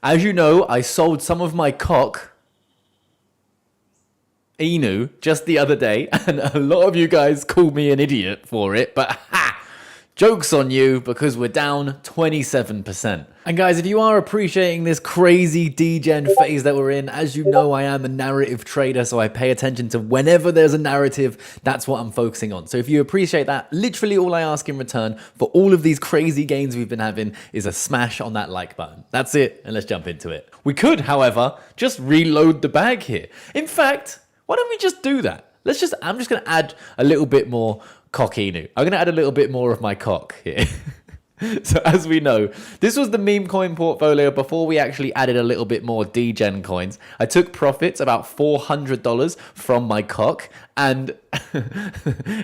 As you know, I sold some of my COQ INU just the other day, and a lot of you guys called me an idiot for it, but joke's on you because we're down 27%. And guys, if you are appreciating this crazy degen phase that we're in, as you know, I am a narrative trader, so I pay attention to whenever there's a narrative, that's what I'm focusing on. So if you appreciate that, literally all I ask in return for all of these crazy gains we've been having is a smash on that like button. That's it, and let's jump into it. We could, however, just reload the bag here. In fact, why don't we just do that? I'm just going to add a little bit more COQ INU. I'm going to add a little bit more of my COQ here. So as we know, this was the meme coin portfolio before we actually added a little bit more degen coins. I took profits about $400 from my COQ, and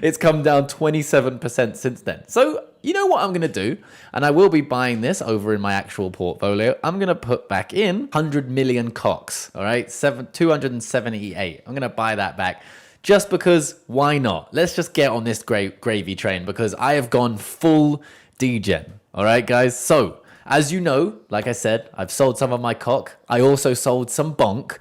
it's come down 27% since then. So you know what I'm going to do? And I will be buying this over in my actual portfolio. I'm going to put back in 100 million COQs, all right? 278. I'm going to buy that back. Just because, why not? Let's just get on this gravy train because I have gone full degen. All right, guys? So, as you know, like I said, I've sold some of my COQ. I also sold some bonk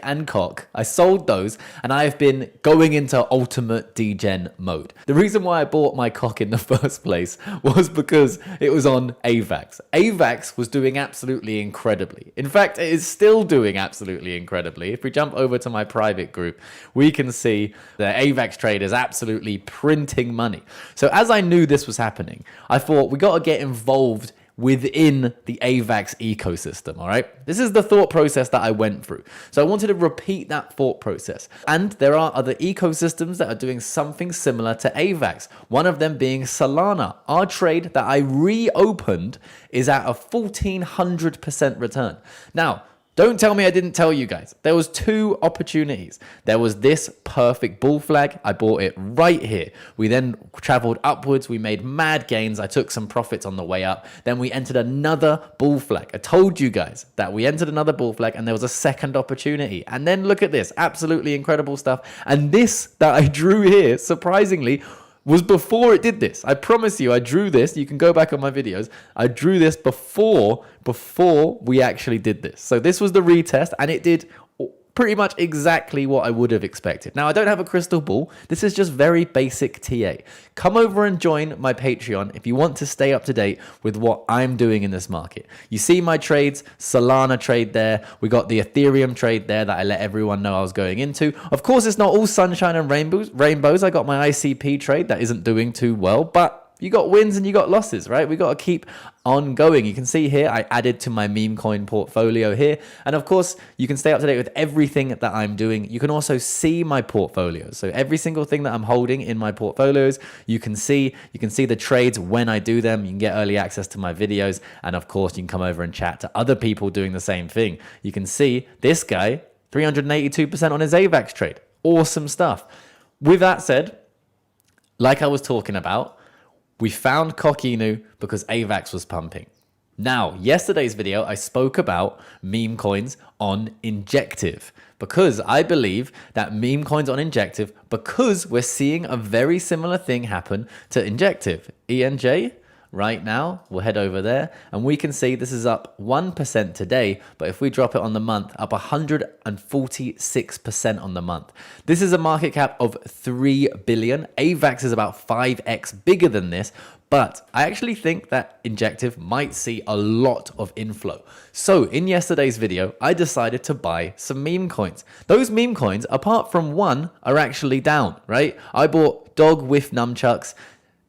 and COQ. I sold those, and I have been going into ultimate degen mode. The reason why I bought my COQ in the first place was because it was on AVAX. AVAX was doing absolutely incredibly. In fact, it is still doing absolutely incredibly. If we jump over to my private group, we can see the AVAX trade is absolutely printing money. So as I knew this was happening, I thought we got to get involved within the AVAX ecosystem, all right? This is the thought process that I went through. So I wanted to repeat that thought process. And there are other ecosystems that are doing something similar to AVAX. One of them being Solana. Our trade that I reopened is at a 1,400% return. Now, don't tell me I didn't tell you guys. There was two opportunities. There was this perfect bull flag. I bought it right here. We then traveled upwards. We made mad gains. I took some profits on the way up. Then we entered another bull flag. I told you guys that we entered another bull flag and there was a second opportunity. And then look at this. Absolutely incredible stuff. And this that I drew here, surprisingly, was before it did this. I promise you, I drew this. You can go back on my videos. I drew this before we actually did this. So this was the retest, and it did pretty much exactly what I would have expected. Now, I don't have a crystal ball. This is just very basic TA. Come over and join my Patreon if you want to stay up to date with what I'm doing in this market. You see my trades, Solana trade there. We got the Ethereum trade there that I let everyone know I was going into. Of course, it's not all sunshine and rainbows. I got my ICP trade that isn't doing too well, but you got wins and you got losses, right? We got to keep on going. You can see here, I added to my meme coin portfolio here. And of course, you can stay up to date with everything that I'm doing. You can also see my portfolio. So every single thing that I'm holding in my portfolios, you can see the trades when I do them. You can get early access to my videos. And of course, you can come over and chat to other people doing the same thing. You can see this guy, 382% on his AVAX trade. Awesome stuff. With that said, like I was talking about, we found COQ INU because AVAX was pumping. Now, yesterday's video, I spoke about meme coins on Injective because I believe that meme coins on Injective, because we're seeing a very similar thing happen to Injective. ENJ, right now, we'll head over there and we can see this is up 1% today, but if we drop it on the month, up 146% on the month. This is a market cap of 3 billion. AVAX is about 5x bigger than this, but I actually think that Injective might see a lot of inflow. So in yesterday's video, I decided to buy some meme coins. Those meme coins, apart from one, are actually down, right? I bought Dog with Nunchucks,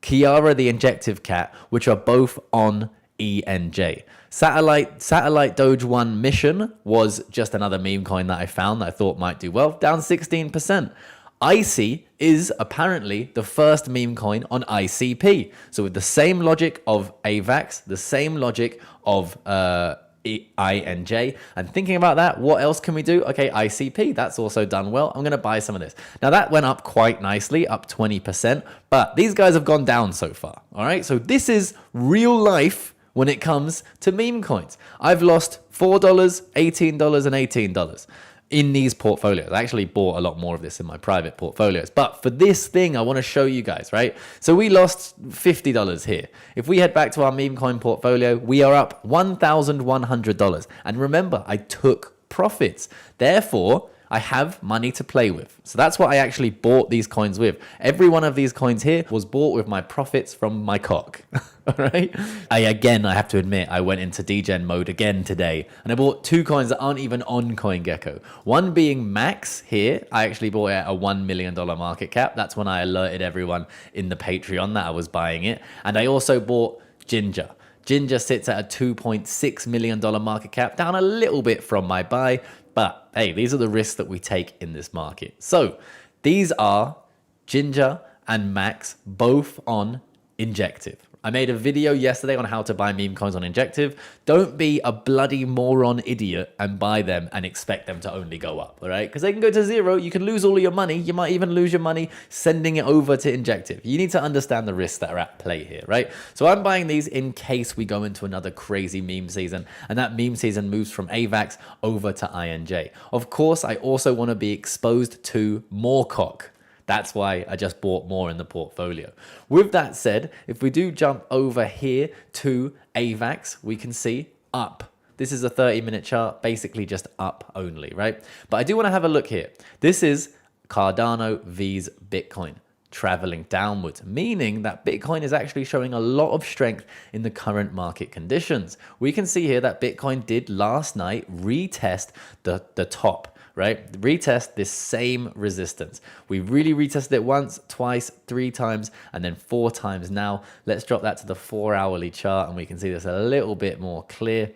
Kiara the Injective Cat, which are both on ENJ. Satellite Doge 1 Mission was just another meme coin that I found that I thought might do well, down 16%. Icy is apparently the first meme coin on ICP. So with the same logic of AVAX, the same logic of INJ, and thinking about that, what else can we do? Okay, ICP, that's also done well. I'm going to buy some of this. Now that went up quite nicely, up 20%, but these guys have gone down so far. All right, so this is real life when it comes to meme coins. I've lost $4, $18, and $18. in these portfolios. I actually bought a lot more of this in my private portfolios. But for this thing, I want to show you guys, right? So we lost $50 here. If we head back to our meme coin portfolio, we are up $1,100. And remember, I took profits. Therefore, I have money to play with. So that's what I actually bought these coins with. Every one of these coins here was bought with my profits from my COQ. All right. I have to admit, I went into degen mode again today and I bought 2 coins that aren't even on CoinGecko. One being Max here. I actually bought it at a $1 million market cap. That's when I alerted everyone in the Patreon that I was buying it. And I also bought Ginger. Ginger sits at a $2.6 million market cap, down a little bit from my buy. But hey, these are the risks that we take in this market. So these are Ginger and Max, both on Injective. I made a video yesterday on how to buy meme coins on Injective. Don't be a bloody moron idiot and buy them and expect them to only go up, all right? Because they can go to zero. You can lose all of your money. You might even lose your money sending it over to Injective. You need to understand the risks that are at play here, right? So I'm buying these in case we go into another crazy meme season, and that meme season moves from AVAX over to INJ. Of course, I also want to be exposed to more COQ. That's why I just bought more in the portfolio. With that said, if we do jump over here to AVAX, we can see up. This is a 30-minute chart, basically just up only, right? But I do want to have a look here. This is Cardano vs Bitcoin traveling downwards, meaning that Bitcoin is actually showing a lot of strength in the current market conditions. We can see here that Bitcoin did last night retest the top, right? Retest this same resistance. We really retested it once, twice, 3 times, and then 4 times now. Let's drop that to the 4-hourly chart and we can see this a little bit more clear.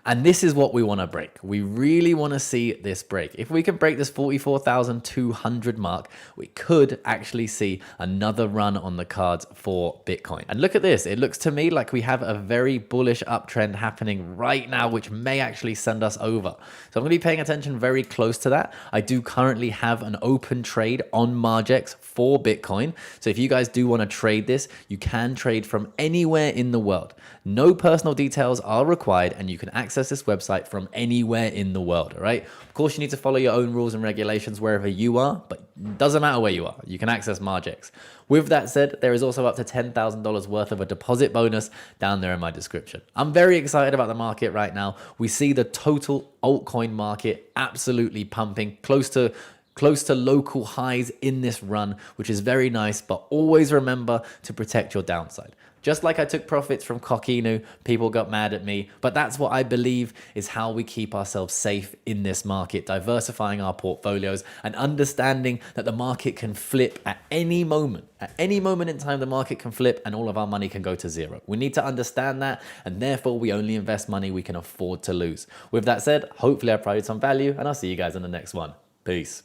And this is what we want to break. We really want to see this break. If we can break this 44,200 mark, we could actually see another run on the cards for Bitcoin. And look at this. It looks to me like we have a very bullish uptrend happening right now, which may actually send us over. So I'm going to be paying attention very close to that. I do currently have an open trade on Margex for Bitcoin. So if you guys do want to trade this, you can trade from anywhere in the world. No personal details are required, and you can access this website from anywhere in the world, all right? Of course, you need to follow your own rules and regulations wherever you are, but it doesn't matter where you are. You can access Margex. With that said, there is also up to $10,000 worth of a deposit bonus down there in my description. I'm very excited about the market right now. We see the total altcoin market absolutely pumping, close to local highs in this run, which is very nice, but always remember to protect your downside. Just like I took profits from COQ INU, people got mad at me, but that's what I believe is how we keep ourselves safe in this market, diversifying our portfolios and understanding that the market can flip at any moment. At any moment in time, the market can flip and all of our money can go to zero. We need to understand that, and therefore we only invest money we can afford to lose. With that said, hopefully I provided some value, and I'll see you guys in the next one. Peace.